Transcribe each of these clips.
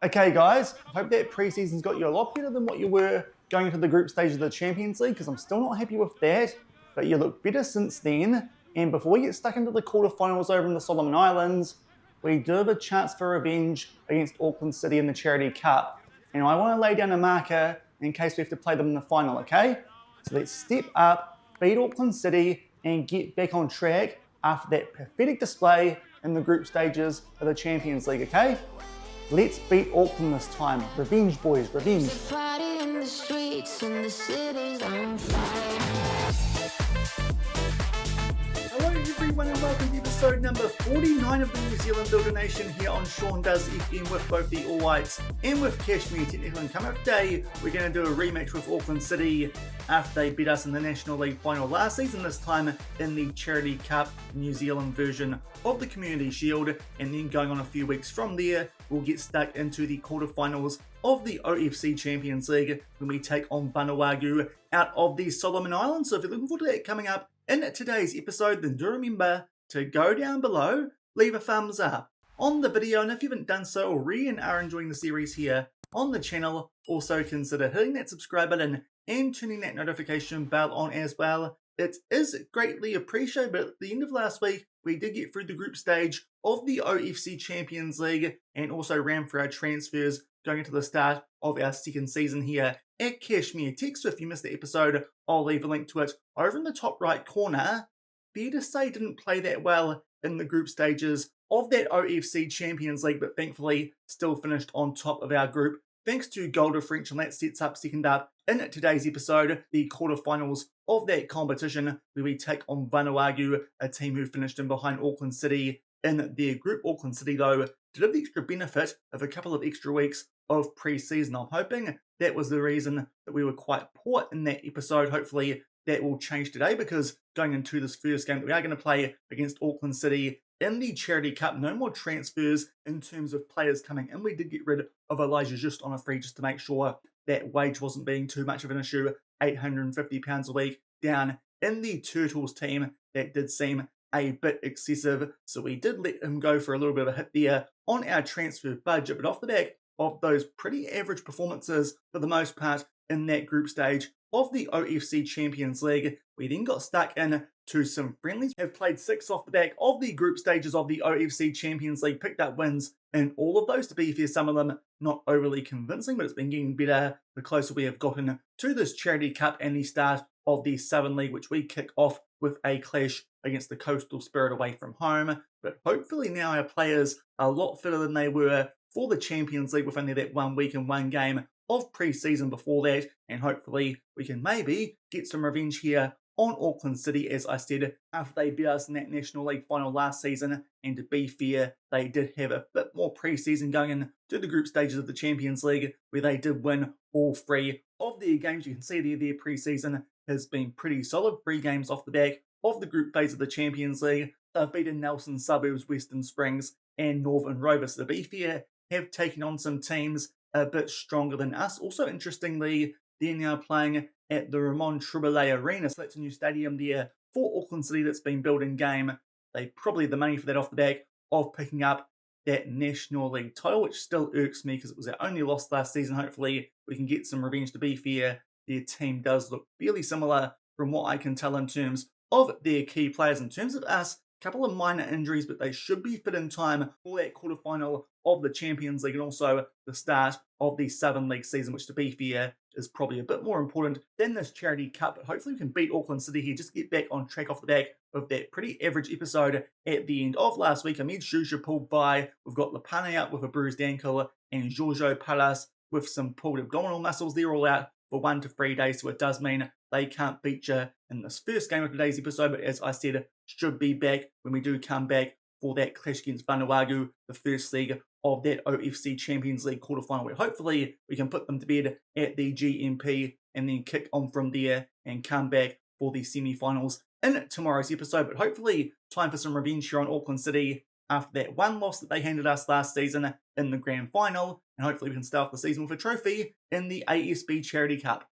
Okay, guys, I hope that preseason's got you a lot better than what you were going into the group stage of the Champions League, because I'm still not happy with that. But you look better since then. And before we get stuck into the quarterfinals over in the Solomon Islands, we do have a chance for revenge against Auckland City in the Charity Cup. And I want to lay down a marker in case we have to play them in the final, okay? So let's step up, beat Auckland City, and get back on track after that pathetic display in the group stages of the Champions League, okay? Let's beat Auckland this time. Revenge, boys, revenge. Party in the streets and the city's on fire. Hello everyone and welcome to episode number 49 of the New Zealand Builder Nation here on Shaun Does FM with both the All Whites and with Cashmere Technical. And coming up today, we're going to do a rematch with Auckland City after they beat us in the National League final last season, this time in the Charity Cup New Zealand version of the Community Shield. And then going on a few weeks from there, we'll get stuck into the quarterfinals of the OFC Champions League when we take on Waneagu out of the Solomon Islands. So if you're looking forward to that coming up in today's episode, then do remember to go down below, leave a thumbs up on the video, and if you haven't done so already and are enjoying the series here on the channel, also consider hitting that subscribe button and turning that notification bell on as well. It is greatly appreciated, but at the end of last week, we did get through the group stage of the OFC Champions League and also ran for our transfers going into the start of our second season here at Cashmere Tech. So if you missed the episode, I'll leave a link to it over in the top right corner. Fair to say didn't play that well in the group stages of that OFC Champions League, but thankfully still finished on top of our group thanks to goal differential, and that sets up second up in today's episode, the quarterfinals of that competition, where we take on Waneagu, a team who finished in behind Auckland City in their group. Auckland City, though, did have the extra benefit of a couple of extra weeks of pre-season. I'm hoping that was the reason that we were quite poor in that episode. Hopefully that will change today, because going into this first game that we are going to play against Auckland City in the Charity Cup, no more transfers in terms of players coming in. We did get rid of Elijah just on a free, just to make sure that wage wasn't being too much of an issue. £850 a week down in the Turtles team. That did seem a bit excessive, so we did let him go for a little bit of a hit there on our transfer budget. But off the back of those pretty average performances for the most part in that group stage of the OFC Champions League, we then got stuck in to some friendlies. Have played 6 off the back of the group stages of the OFC Champions League, picked up wins in all of those. To be fair, some of them not overly convincing, but it's been getting better the closer we have gotten to this Charity Cup and the start of the Southern League, which we kick off with a clash against the Coastal Spirit away from home. But hopefully now our players are a lot fitter than they were for the Champions League, with only that 1 week and 1 game of pre-season before that, and hopefully we can maybe get some revenge here on Auckland City, as I said, after they beat us in that National League final last season. And to be fair, they did have a bit more pre-season going into the group stages of the Champions League, where they did win all 3 of their games. You can see there their pre-season has been pretty solid. 3 games off the back of the group phase of the Champions League. They've beaten Nelson Suburbs, Western Springs and Northern Rovers. To be fair, have taken on some teams a bit stronger than us. Also, interestingly, they're now playing at the Ramon Trubelay Arena. So that's a new stadium there for Auckland City that's been built in game. They probably had the money for that off the back of picking up that National League title, which still irks me because it was our only loss last season. Hopefully we can get some revenge. To be fair, their team does look fairly similar from what I can tell in terms of their key players. In terms of us, a couple of minor injuries, but they should be fit in time for that quarterfinal of the Champions League and also the start of the Southern League season, which, to be fair, is probably a bit more important than this Charity Cup. But hopefully we can beat Auckland City here, just get back on track off the back of that pretty average episode at the end of last week. Ahmed Shusha pulled by. We've got Lapane out with a bruised ankle and Giorgio Palas with some pulled abdominal muscles. They're all out for 1 to 3 days, so it does mean they can't beat you in this first game of today's episode, but as I said, should be back when we do come back for that clash against Waneagu, the first leg of that OFC Champions League quarterfinal, where hopefully we can put them to bed at the GMP and then kick on from there and come back for the semi-finals in tomorrow's episode. But hopefully time for some revenge here on Auckland City after that 1 loss that they handed us last season in the grand final, and hopefully we can start off the season with a trophy in the ASB Charity Cup.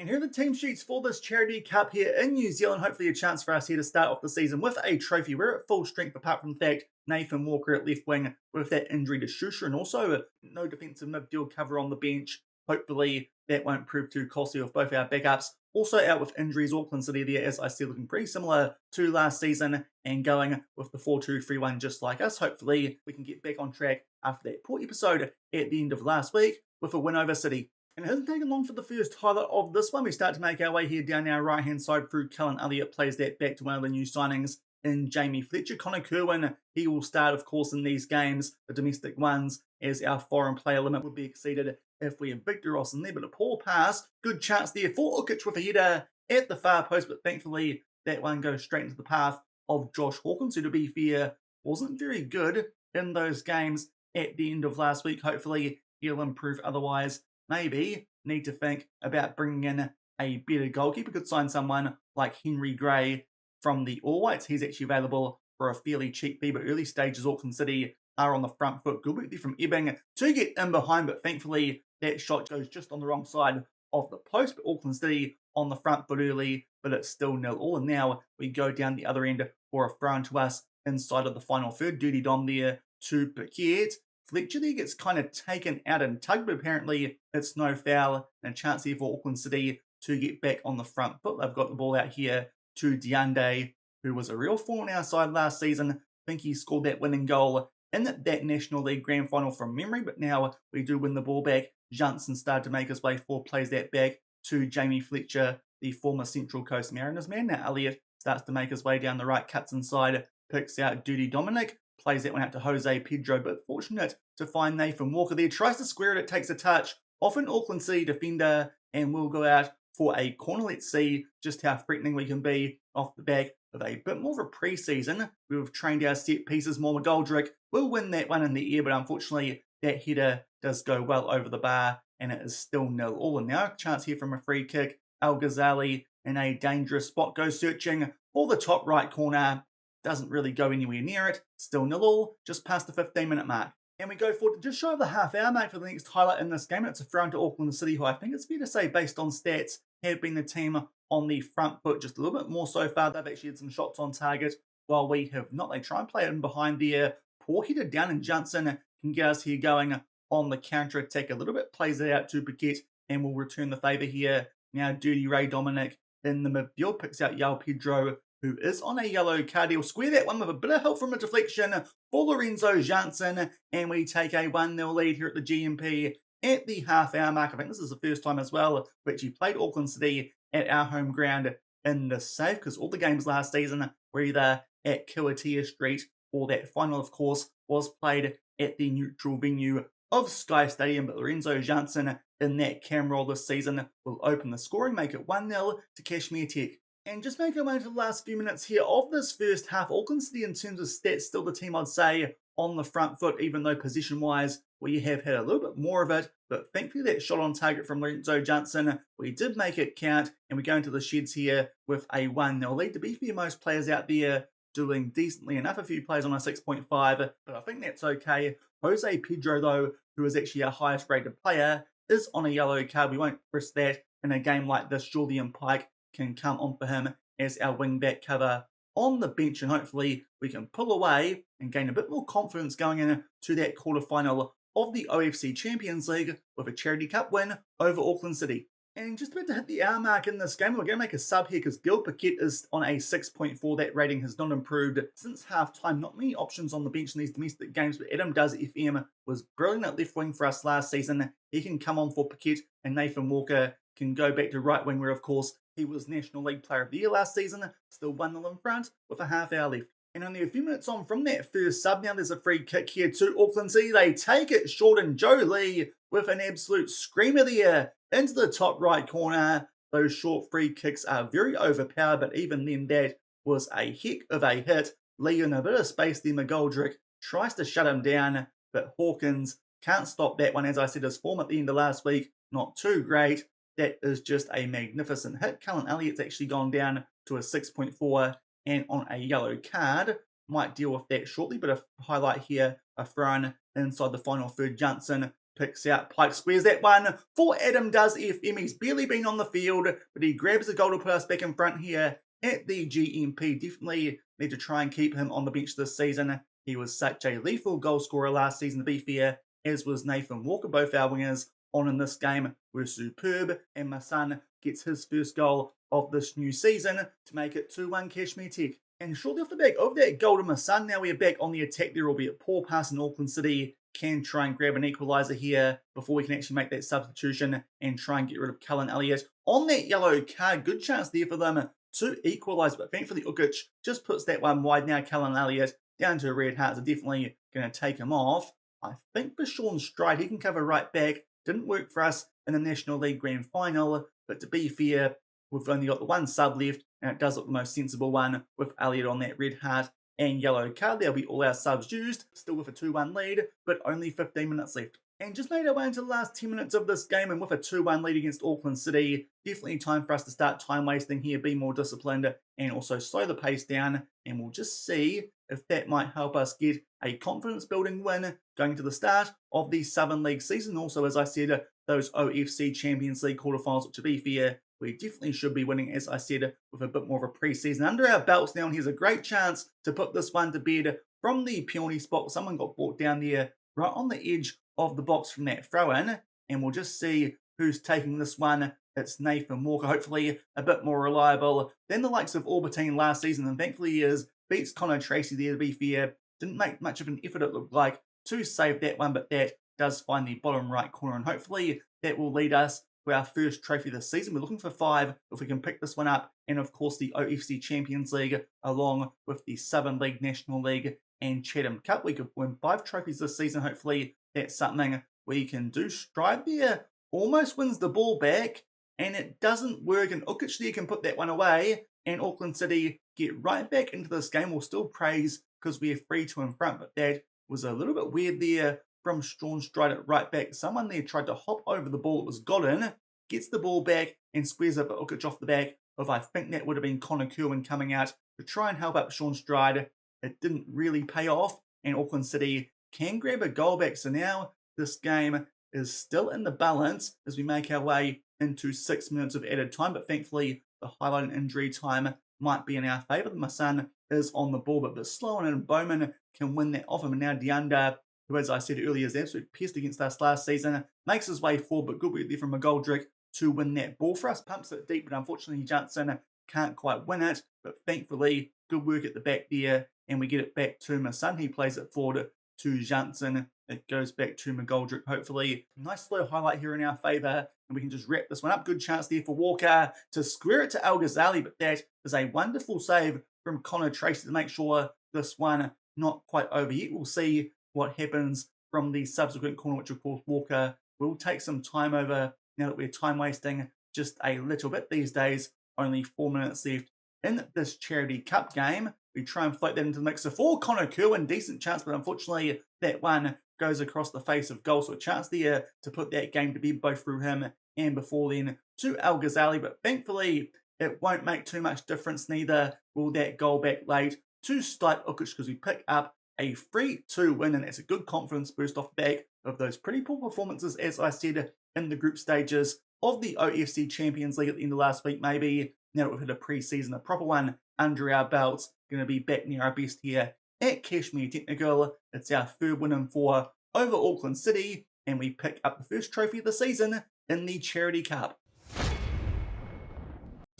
And here are the team sheets for this Charity Cup here in New Zealand. Hopefully a chance for us here to start off the season with a trophy. We're at full strength apart from the fact Nathan Walker at left wing with that injury to Shusha, and also no defensive midfield cover on the bench. Hopefully that won't prove too costly with both our backups. Also out with injuries, Auckland City there, as I said, looking pretty similar to last season and going with the 4-2-3-1 just like us. Hopefully we can get back on track after that poor episode at the end of last week with a win over City. And it hasn't taken long for the first highlight of this one. We start to make our way here down our right-hand side through Cullen Elliott, plays that back to one of the new signings in Jamie Fletcher. Connor Kerwin, he will start, of course, in these games, the domestic ones, as our foreign player limit would be exceeded if we have Victor Ross in there. But a poor pass, good chance there for Ukic with a header at the far post, but thankfully that one goes straight into the path of Josh Hawkins, who, to be fair, wasn't very good in those games at the end of last week. Hopefully he'll improve. Otherwise, maybe need to think about bringing in a better goalkeeper. Could sign someone like Henry Gray from the All Whites. He's actually available for a fairly cheap fee, but early stages Auckland City are on the front foot. Good work there from Ebbing to get in behind, but thankfully that shot goes just on the wrong side of the post. But Auckland City on the front foot early, but it's still 0-0. And now we go down the other end for a throw to us inside of the final third. Dirty Dom there to Paquette. Fletcher there gets kind of taken out and tugged, but apparently it's no foul, and a chance here for Auckland City to get back on the front foot. They've got the ball out here to Diande, who was a real thorn on our side last season. I think he scored that winning goal in that National League Grand Final from memory, but now we do win the ball back. Johnson started to make his way forward, plays that back to Jamie Fletcher, the former Central Coast Mariners man. Now Elliott starts to make his way down the right, cuts inside, picks out Duty Dominic, plays that one out to Jose Pedro, but fortunate to find Nathan Walker there. Tries to square it, takes a touch off an Auckland City defender, and will go out for a corner. Let's see just how threatening we can be off the back of a bit more of a pre-season. We've trained our set pieces more. McGoldrick will win that one in the air, but unfortunately that header does go well over the bar, and it is still 0-0. And now a chance here from a free kick. Al Ghazali in a dangerous spot, goes searching for the top right corner. Doesn't really go anywhere near it. Still 0-0, just past the 15-minute mark. And we go forward to just shy of the half-hour mark for the next highlight in this game. It's a throw to Auckland City, who I think it's fair to say, based on stats, have been the team on the front foot just a little bit more so far. They've actually had some shots on target while we have not. They try and play it in behind there. Poor header down, and Johnson can get us here going on the counter-attack a little bit. Plays it out to Paquette and will return the favour here. Now Dirty Ray Dominic in the midfield picks out Yao Pedro, who is on a yellow card. He'll square that one with a bit of help from a deflection for Lorenzo Janssen, and we take a 1-0 lead here at the GMP at the half-hour mark. I think this is the first time as well we actually played Auckland City at our home ground in the safe, because all the games last season were either at Kiwatia Street, or that final, of course, was played at the neutral venue of Sky Stadium. But Lorenzo Janssen in that cam roll this season will open the scoring, make it 1-0 to Cashmere Tech. And just making our way to the last few minutes here of this first half, Auckland City in terms of stats still the team I'd say on the front foot, even though position-wise we have had a little bit more of it. But thankfully that shot on target from Lorenzo Janssen, we did make it count, and we go into the sheds here with a 1-0 lead. To be fair, most players out there doing decently enough. A few players on a 6.5, but I think that's okay. Jose Pedro, though, who is actually our highest rated player, is on a yellow card. We won't risk that in a game like this. Julian Pike can come on for him as our wing-back cover on the bench, and hopefully we can pull away and gain a bit more confidence going into that quarterfinal of the OFC Champions League with a Charity Cup win over Auckland City. And just about to hit the hour mark in this game, we're going to make a sub here because Gil Paquette is on a 6.4. That rating has not improved since half-time. Not many options on the bench in these domestic games, but Adam Does FM was brilliant at left wing for us last season. He can come on for Paquette, and Nathan Walker can go back to right wing, where, of course, he was National League Player of the Year last season. Still 1-0 in front with a half hour left. And only a few minutes on from that first sub, now there's a free kick here to Auckland City. They take it short, and Joe Lee with an absolute screamer there into the top right corner. Those short free kicks are very overpowered, but even then that was a heck of a hit. Lee in a bit of space there. McGoldrick tries to shut him down, but Hawkins can't stop that one. As I said, his form at the end of last week, not too great. That is just a magnificent hit. Cullen Elliott's actually gone down to a 6.4 and on a yellow card. Might deal with that shortly, but a highlight here, a throw inside the final third. Johnson picks out Pike, squares that one for Adam does FM. He's barely been on the field, but he grabs the goal to put us back in front here at the GMP. Definitely need to try and keep him on the bench this season. He was such a lethal goal scorer last season, to be fair, as was Nathan Walker. Both our wingers on in this game were superb, and my son gets his first goal of this new season to make it 2-1 Cashmere Tech. And shortly off the back of that goal to my son, now we're back on the attack. There will be a poor pass in Auckland City. Can try and grab an equaliser here before we can actually make that substitution and try and get rid of Cullen Elliott. On that yellow card, good chance there for them to equalise, but thankfully Ukic just puts that one wide. Now Cullen Elliott down to red hearts are definitely going to take him off. I think for Shaun Stride, he can cover right back. Didn't work for us in the National League Grand Final, but to be fair, we've only got the one sub left, and it does look the most sensible one with Elliott on that red heart and yellow card. There'll be all our subs used, still with a 2-1 lead, but only 15 minutes left. And just made our way into the last 10 minutes of this game, and with a 2-1 lead against Auckland City, definitely time for us to start time wasting here, be more disciplined, and also slow the pace down, and we'll just see if that might help us get a confidence-building win going to the start of the Southern League season. Also, as I said, those OFC Champions League quarterfinals, which to be fair, we definitely should be winning, as I said, with a bit more of a pre-season under our belts now, and here's a great chance to put this one to bed from the penalty spot. Someone got brought down there right on the edge of the box from that throw-in, and we'll just see who's taking this one. It's Nathan Walker, hopefully a bit more reliable than the likes of Albertine last season, and thankfully he is. Beats Connor Tracy there, to be fair. Didn't make much of an effort, it looked like, to save that one, but that does find the bottom right corner, and hopefully that will lead us to our first trophy this season. We're looking for 5 if we can pick this one up, and of course the OFC Champions League, along with the Southern League, National League, and Chatham Cup. We could win 5 trophies this season. Hopefully that's something we can do. Stride there almost wins the ball back, and it doesn't work, and Ukic there can put that one away, and Auckland City get right back into this game. We'll still praise because we're 3-2 in front, but that was a little bit weird there from Shaun Stride at right back. Someone there tried to hop over the ball. It was Godden, gets the ball back and squares up Ukic off the back of, I think that would have been Connor Kerwin coming out to try and help up Shaun Stride. It didn't really pay off, and Auckland City can grab a goal back. So now this game is still in the balance as we make our way into 6 minutes of added time, but thankfully the highlight and injury time might be in our favour. My son is on the ball, but Sloan and Bowman can win that off him, and now Deunda, who, as I said earlier, is the absolute pest against us last season, makes his way forward, but good work there from McGoldrick to win that ball for us. Pumps it deep, but unfortunately Johnson can't quite win it, but thankfully good work at the back there, and we get it back to my son. He plays it forward to Johnson. It goes back to McGoldrick, hopefully. Nice slow highlight here in our favour, and we can just wrap this one up. Good chance there for Walker to square it to Al Ghazali, but that is a wonderful save from Connor Tracy to make sure this one not quite over yet. We'll see what happens from the subsequent corner, which of course Walker will take some time over now that we're time wasting just a little bit these days. Only 4 minutes left in this Charity Cup game. We try and float that into the mixer for Connor Kerwin. Decent chance, but unfortunately that one goes across the face of goal. So a chance there to put that game to bed both through him and before then to Al Ghazali. But thankfully it won't make too much difference. Neither will that goal back late to Stipe Ukic, because we pick up a 3-2 win, and it's a good confidence boost off the back of those pretty poor performances, as I said, in the group stages of the OFC Champions League at the end of last week. Maybe now that we've had a pre-season, a proper one under our belts, going to be back near our best here at Cashmere Technical. It's our 3rd win in 4 over Auckland City, and we pick up the first trophy of the season in the Charity Cup.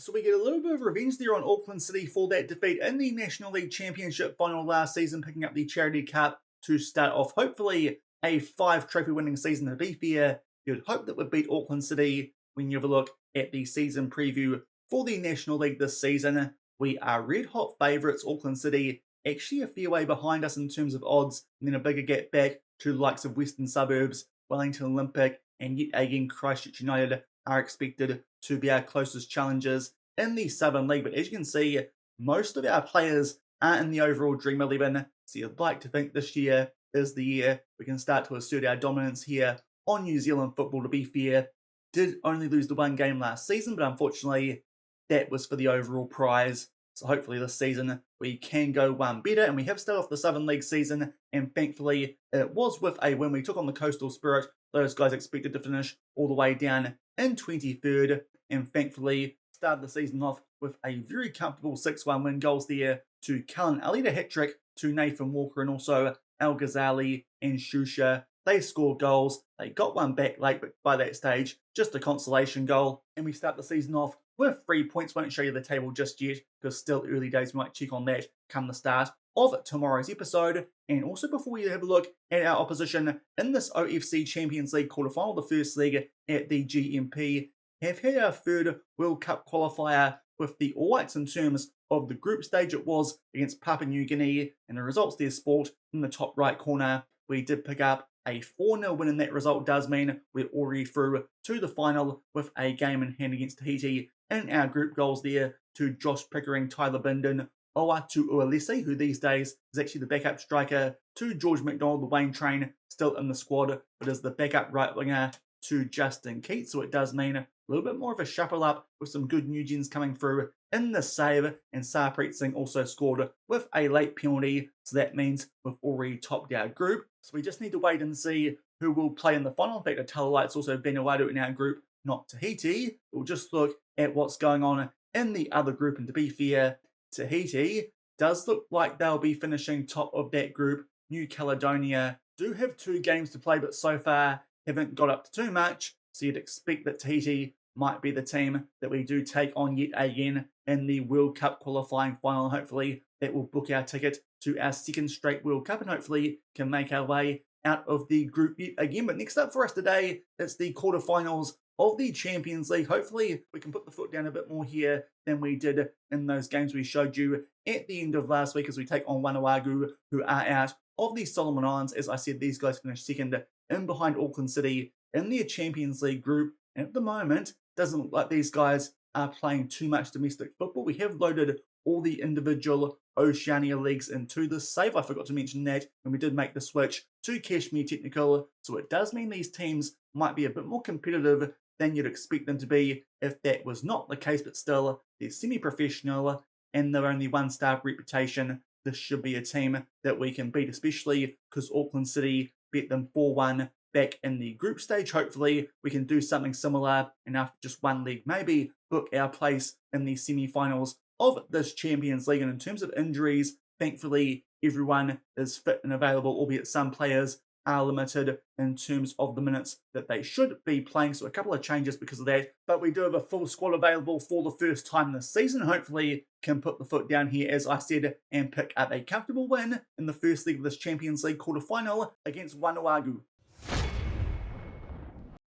So we get a little bit of revenge there on Auckland City for that defeat in the National League Championship final last season, picking up the Charity Cup to start off hopefully a 5-trophy winning season. To be fair, you'd hope that we'd beat Auckland City. When you have a look at the season preview for the National League this season, we are red hot favourites. Auckland City actually a fair way behind us in terms of odds, and then a bigger gap back to the likes of Western Suburbs, Wellington Olympic, and yet again Christchurch United are expected to be our closest challengers in the Southern League. But as you can see, most of our players aren't in the overall Dream 11, so you'd like to think this year is the year we can start to assert our dominance here on New Zealand football. To be fair, did only lose the one game last season, but unfortunately that was for the overall prize. So hopefully this season we can go one better, and we have started off the Southern League season, and thankfully it was with a win. We took on the Coastal Spirit. Those guys expected to finish all the way down in 23rd, and thankfully started the season off with a very comfortable 6-1 win. Goals there to Cullen Ali, a hat-trick to Nathan Walker, and also Al Ghazali and Shusha. They scored goals. They got one back late, but by that stage, just a consolation goal. And we start the season off with 3 points. Won't show you the table just yet, because still early days. We might check on that come the start of tomorrow's episode. And also before we have a look at our opposition in this OFC Champions League quarterfinal, the first leg at the GMP, have had our third World Cup qualifier with the All Whites in terms of the group stage. It was against Papua New Guinea, and the results there sport in the top right corner. We did pick up a 4-0 win, and that result does mean we're already through to the final with a game in hand against Tahiti. In our group, goals there to Josh Pickering, Tyler Bindon, Oatu Ualese, who these days is actually the backup striker, to George McDonald, the Wayne Train, still in the squad, but is the backup right winger to Justin Keats. So it does mean a little bit more of a shuffle up with some good new gens coming through in the save, and Sarpreet Singh also scored with a late penalty, so that means we've already topped our group. So we just need to wait and see who will play in the final. In fact, I tell it's also Vanuatu in our group, not Tahiti. We'll just look at what's going on in the other group, and to be fair, Tahiti does look like they'll be finishing top of that group. New Caledonia do have 2 games to play, but so far haven't got up to too much, so you'd expect that Tahiti might be the team that we do take on yet again in the World Cup qualifying final. Hopefully that will book our ticket to our second straight World Cup, and hopefully can make our way out of the group yet again. But next up for us today, it's the quarterfinals of the Champions League. Hopefully we can put the foot down a bit more here than we did in those games we showed you at the end of last week, as we take on Waneagu, who are out of the Solomon Islands. As I said, these guys finished second in behind Auckland City in their Champions League group, and at the moment doesn't look like these guys are playing too much domestic football. We have loaded all the individual Oceania leagues into the save. I forgot to mention that when we did make the switch to Cashmere Technical, so it does mean these teams might be a bit more competitive than you'd expect them to be if that was not the case, but still they're semi-professional and they're only 1-star reputation. This should be a team that we can beat, especially because Auckland City beat them 4-1 back in the group stage. Hopefully we can do something similar, and after just one league, maybe book our place in the semi-finals of this Champions League. And in terms of injuries, thankfully everyone is fit and available, albeit some players are limited in terms of the minutes that they should be playing, so a couple of changes because of that. But we do have a full squad available for the first time this season. Hopefully can put the foot down here, as I said, and pick up a comfortable win in the first leg of this Champions League quarterfinal against Waneagu.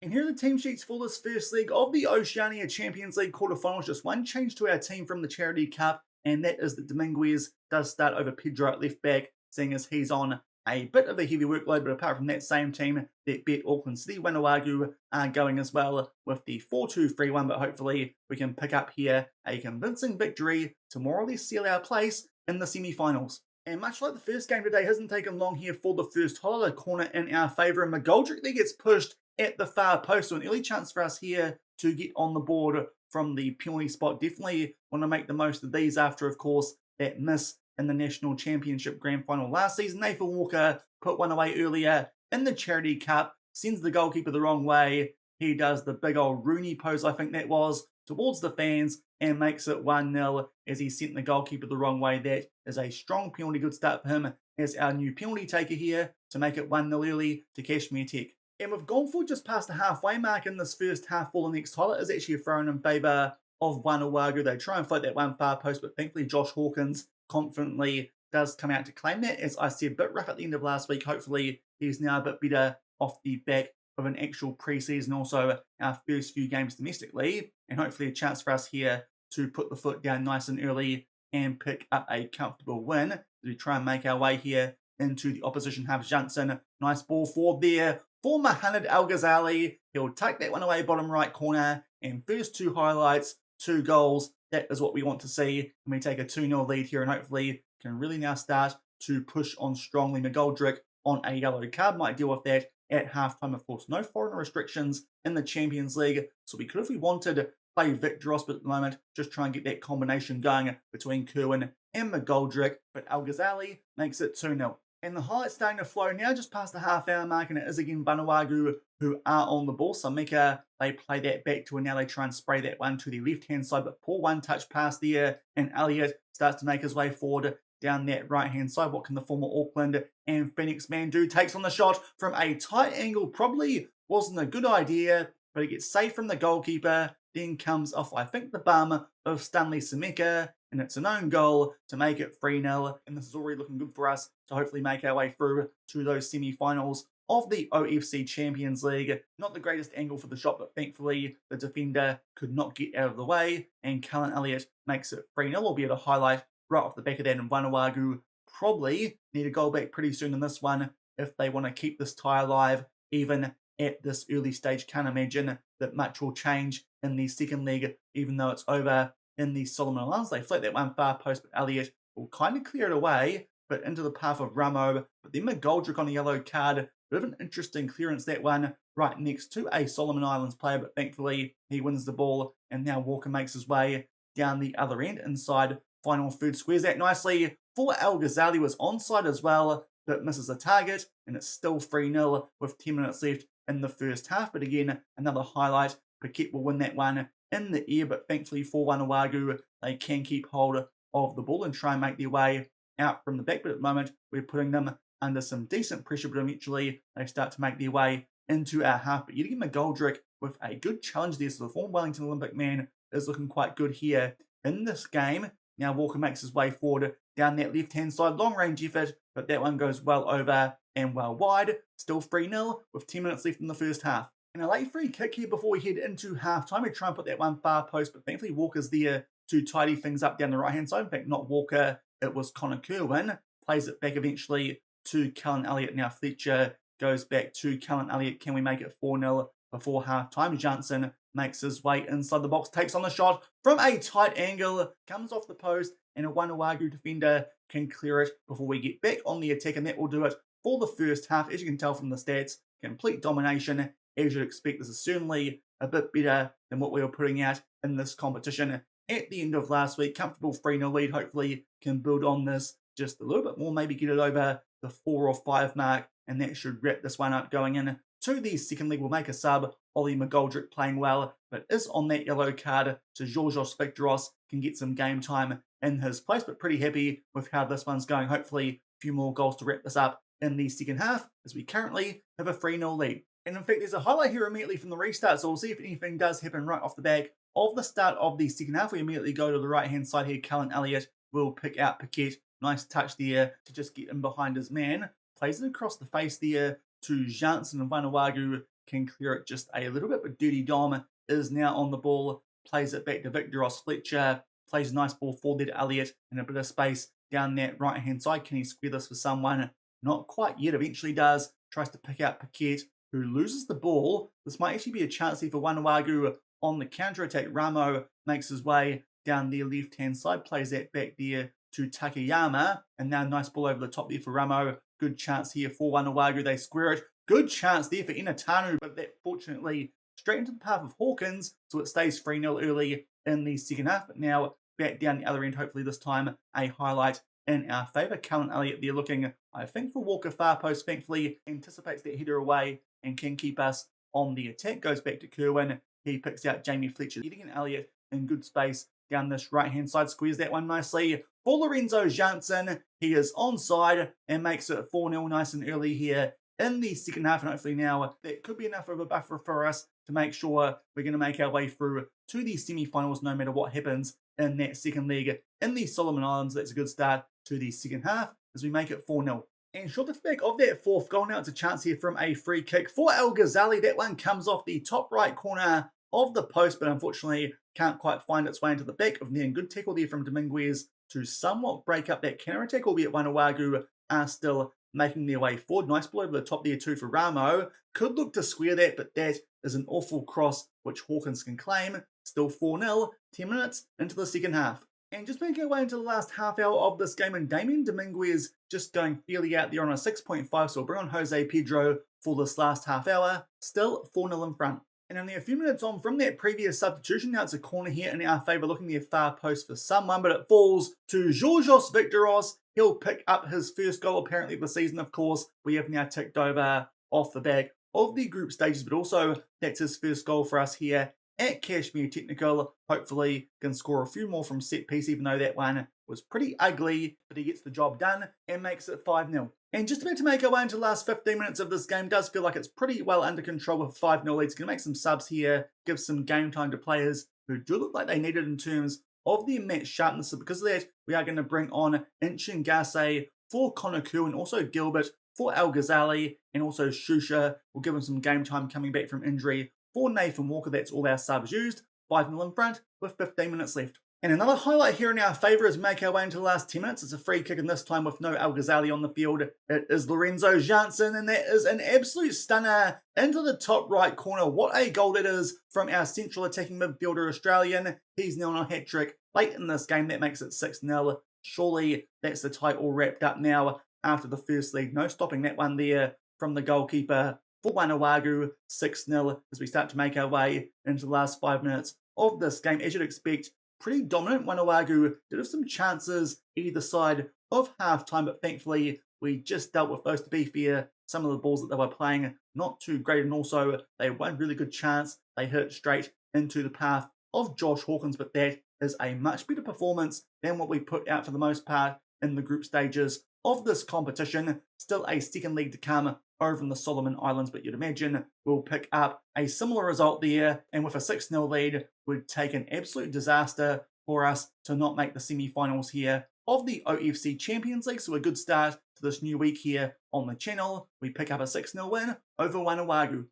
And here are the team sheets for this first leg of the Oceania Champions League quarterfinals. Just one change to our team from the Charity Cup, and that is that Dominguez does start over Pedro at left back, seeing as he's on a bit of a heavy workload. But apart from that, same team that beat Auckland City, Waneagu are going as well with the 4-2-3-1, but hopefully we can pick up here a convincing victory to more or less seal our place in the semi-finals. And much like the first game today, hasn't taken long here for the first holiday corner in our favour, and McGoldrick there gets pushed at the far post, so an early chance for us here to get on the board from the penalty spot. Definitely want to make the most of these after, of course, that miss in the National Championship Grand Final last season. Nathan Walker put one away earlier in the Charity Cup, sends the goalkeeper the wrong way. He does the big old Rooney pose, I think that was, towards the fans, and makes it 1-0 as he sent the goalkeeper the wrong way. That is a strong penalty. Good start for him as our new penalty taker here to make it 1-0 early to Cashmere Tech. And we've gone for just past the halfway mark in this first half. For the next highlight is actually thrown in favour of Waneagu. They try and float that one far post, but thankfully Josh Hawkins confidently does come out to claim that. As I said, a bit rough at the end of last week. Hopefully he's now a bit better off the back of an actual pre-season, also our first few games domestically, and hopefully a chance for us here to put the foot down nice and early and pick up a comfortable win as we try and make our way here into the opposition half. Johnson, nice ball forward there for Mohamed Al Ghazali. He'll take that one away bottom right corner, and first 2 highlights, 2 goals. That is what we want to see, and we take a 2-0 lead here, and hopefully can really now start to push on strongly. McGoldrick on a yellow card might deal with that at halftime. Of course, no foreign restrictions in the Champions League, so we could, if we wanted, play Victoros, but at the moment, just try and get that combination going between Kerwin and McGoldrick. But Al Ghazali makes it 2-0. And the highlights starting to flow now just past the half-hour mark, and it is again Waneagu who are on the ball. So Mika, they play that back to, and now they try and spray that one to the left-hand side, but poor one-touch pass there, and Elliott starts to make his way forward down that right-hand side. What can the former Auckland and Phoenix man do? Takes on the shot from a tight angle. Probably wasn't a good idea, but it gets saved from the goalkeeper. Then comes off, I think, the bum of Stanley Sameka, and it's an own goal to make it 3-0. And this is already looking good for us to hopefully make our way through to those semi-finals of the OFC Champions League. Not the greatest angle for the shot, but thankfully the defender could not get out of the way, and Callan Elliott makes it 3-0, albeit a highlight right off the back of that. And Waneagu probably need a goal back pretty soon in this one if they want to keep this tie alive, even at this early stage. Can't imagine that much will change in the second leg, even though it's over in the Solomon Islands. They float that one far post, but Elliott will kind of clear it away, but into the path of Ramo. But then McGoldrick on a yellow card. Bit of an interesting clearance, that one, right next to a Solomon Islands player, but thankfully he wins the ball, and now Walker makes his way down the other end inside final third. Squares that nicely for Al Ghazali, was onside as well, but misses the target, and it's still 3-0 with 10 minutes left in the first half. But again, another highlight. Paquette will win that one in the air, but thankfully for Waneagu, they can keep hold of the ball and try and make their way out from the back. But at the moment, we're putting them under some decent pressure, but eventually they start to make their way into our half. But yet again, McGoldrick with a good challenge there. So the former Wellington Olympic man is looking quite good here in this game. Now Walker makes his way forward down that left-hand side. Long-range effort, but that one goes well over and well wide. Still 3-0 with 10 minutes left in the first half. And a late free kick here before we head into half-time. We try and put that one far post, but thankfully Walker's there to tidy things up down the right-hand side. In fact, not Walker, it was Connor Kerwin. Plays it back eventually to Callan Elliott. Now Fletcher goes back to Callan Elliott. Can we make it 4-0 before half-time? Jansen makes his way inside the box, takes on the shot from a tight angle, comes off the post, and a Waneagu defender can clear it before we get back on the attack, and that will do it for the first half. As you can tell from the stats, complete domination. As you'd expect, this is certainly a bit better than what we were putting out in this competition at the end of last week. Comfortable 3-0 lead, hopefully can build on this just a little bit more, maybe get it over the 4 or 5 mark, and that should wrap this one up. Going in to the second leg, we'll make a sub. Ollie McGoldrick playing well, but is on that yellow card, so Georgios Victoros can get some game time in his place, but pretty happy with how this one's going. Hopefully a few more goals to wrap this up in the second half, as we currently have a 3-0 lead. And in fact, there's a highlight here immediately from the restart, so we'll see if anything does happen right off the back of the start of the second half. We immediately go to the right-hand side here. Callan Elliott will pick out Paquette. Nice touch there to just get in behind his man. Plays it across the face there to Jansen, and Waneagu can clear it just a little bit, but Dirty Dom is now on the ball. Plays it back to Victoros. Fletcher plays a nice ball forward there to Elliott, and a bit of space down that right-hand side. Can he square this for someone? Not quite yet. Eventually does. Tries to pick out Paquette, who loses the ball. This might actually be a chance here for Waneagu on the counter-attack. Ramo makes his way down the left-hand side. Plays that back there to Takayama, and now nice ball over the top there for Ramo. Good chance here for Waneagu. They square it. Good chance there for Inatanu, but that fortunately straight into the path of Hawkins, so it stays 3-0 early in the second half. But now back down the other end, hopefully this time a highlight in our favour. Callan Elliott there looking, I think, for Walker far post. Thankfully anticipates that header away and can keep us on the attack. Goes back to Kerwin. He picks out Jamie Fletcher. Getting an Elliott in good space down this right-hand side. Squares that one nicely for Lorenzo Jansen. He is onside and makes it 4-0 nice and early here in the second half. And hopefully now that could be enough of a buffer for us to make sure we're going to make our way through to the semi-finals no matter what happens in that second leg in the Solomon Islands. That's a good start to the second half as we make it 4-0. And short of the back of that fourth goal, now it's a chance here from a free kick for Al Ghazali. That one comes off the top right corner of the post, but unfortunately can't quite find its way into the back of the net. Good tackle there from Dominguez to somewhat break up that counter attack, albeit Waneagu are still making their way forward. Nice ball over the top there too for Ramo. Could look to square that, but that is an awful cross which Hawkins can claim. Still 4-0, 10 minutes into the second half. And just making our way into the last half hour of this game, and Damien Dominguez just going fairly out there on a 6.5, so we'll bring on Jose Pedro for this last half hour. Still 4-0 in front. And only a few minutes on from that previous substitution, now it's a corner here in our favour, looking near far post for someone, but it falls to Georgios Victoros. He'll pick up his first goal apparently of the season, of course. We have now ticked over off the back of the group stages, but also that's his first goal for us here at Cashmere Technical. Hopefully can score a few more from set piece, even though that one was pretty ugly, but he gets the job done and makes it 5-0. And just about to make our way into the last 15 minutes of this game, does feel like it's pretty well under control with 5-0 leads. Going to make some subs here, give some game time to players who do look like they need it in terms of their match sharpness. So because of that, we are going to bring on Inchingase for Konaku and also Gilbert for Al Ghazali, and also Shusha. We'll give him some game time coming back from injury for Nathan Walker. That's all our subs used. 5-0 in front with 15 minutes left. And another highlight here in our favour as we make our way into the last 10 minutes. It's a free kick, and this time with no Al Ghazali on the field. It is Lorenzo Janssen, and that is an absolute stunner into the top right corner. What a goal that is from our central attacking midfielder Australian. He's now on a hat-trick late in this game. That makes it 6-0. Surely that's the tie all wrapped up now after the first lead. No stopping that one there from the goalkeeper for Waneagu. 6-0 as we start to make our way into the last 5 minutes of this game. As you'd expect, pretty dominant. Waneagu did have some chances either side of half-time, but thankfully we just dealt with those. To be fair, some of the balls that they were playing not too great, and also they had one really good chance. They hit it straight into the path of Josh Hawkins, but that is a much better performance than what we put out for the most part in the group stages of this competition. Still a second leg to come over in the Solomon Islands, but you'd imagine we'll pick up a similar result there, and with a 6-0 lead would take an absolute disaster for us to not make the semi-finals here of the OFC Champions League. So a good start to this new week here on the channel. We pick up a 6-0 win over Waneagu.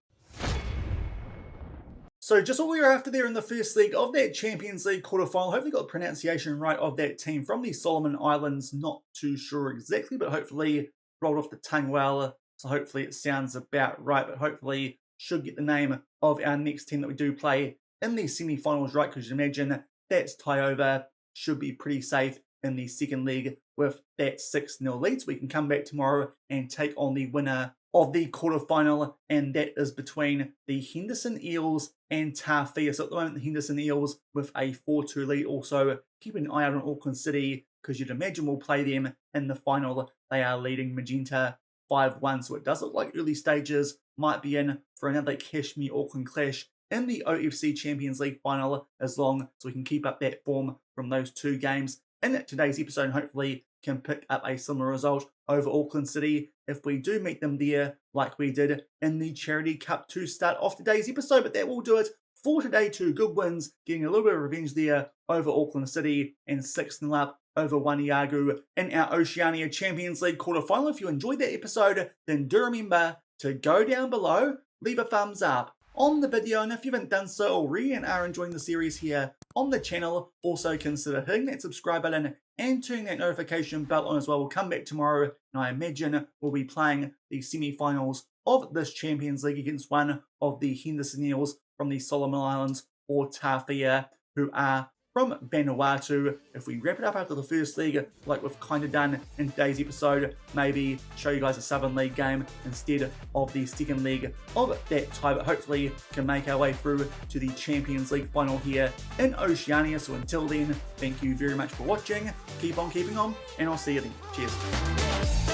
So just what we were after there in the first leg of that Champions League quarterfinal. Hopefully got the pronunciation right of that team from the Solomon Islands. Not too sure exactly, but hopefully rolled off the tongue well. So hopefully it sounds about right, but hopefully should get the name of our next team that we do play in the semi-finals right, because you imagine that's tie over. Should be pretty safe in the second leg with that 6-0 lead. So we can come back tomorrow and take on the winner of the quarterfinal, and that is between the Henderson Eels and Tawhia. So at the moment, the Henderson Eels with a 4-2 lead. Also, keep an eye out on Auckland City, because you'd imagine we'll play them in the final. They are leading Magenta 5-1, so it does look like early stages might be in for another Cashmere-Auckland clash in the OFC Champions League final, as long as we can keep up that form from those two games in today's episode, and hopefully can pick up a similar result over Auckland City if we do meet them there like we did in the Charity Cup to start off today's episode. But that will do it for today. 2 good wins, getting a little bit of revenge there over Auckland City, and 6-0 up over Waneagu in our Oceania Champions League quarterfinal. If you enjoyed that episode, then do remember to go down below, leave a thumbs up on the video, and if you haven't done so already and are enjoying the series here on the channel, also consider hitting that subscribe button and turning that notification bell on as well. We'll come back tomorrow, and I imagine we'll be playing the semi-finals of this Champions League against one of the Henderson Eels from the Solomon Islands, or Tawhia, who are from Vanuatu. If we wrap it up after the first league, like we've kind of done in today's episode, maybe show you guys a Southern League game instead of the second leg of that tie, but hopefully can make our way through to the Champions League final here in Oceania. So until then, thank you very much for watching, keep on keeping on, and I'll see you then. Cheers.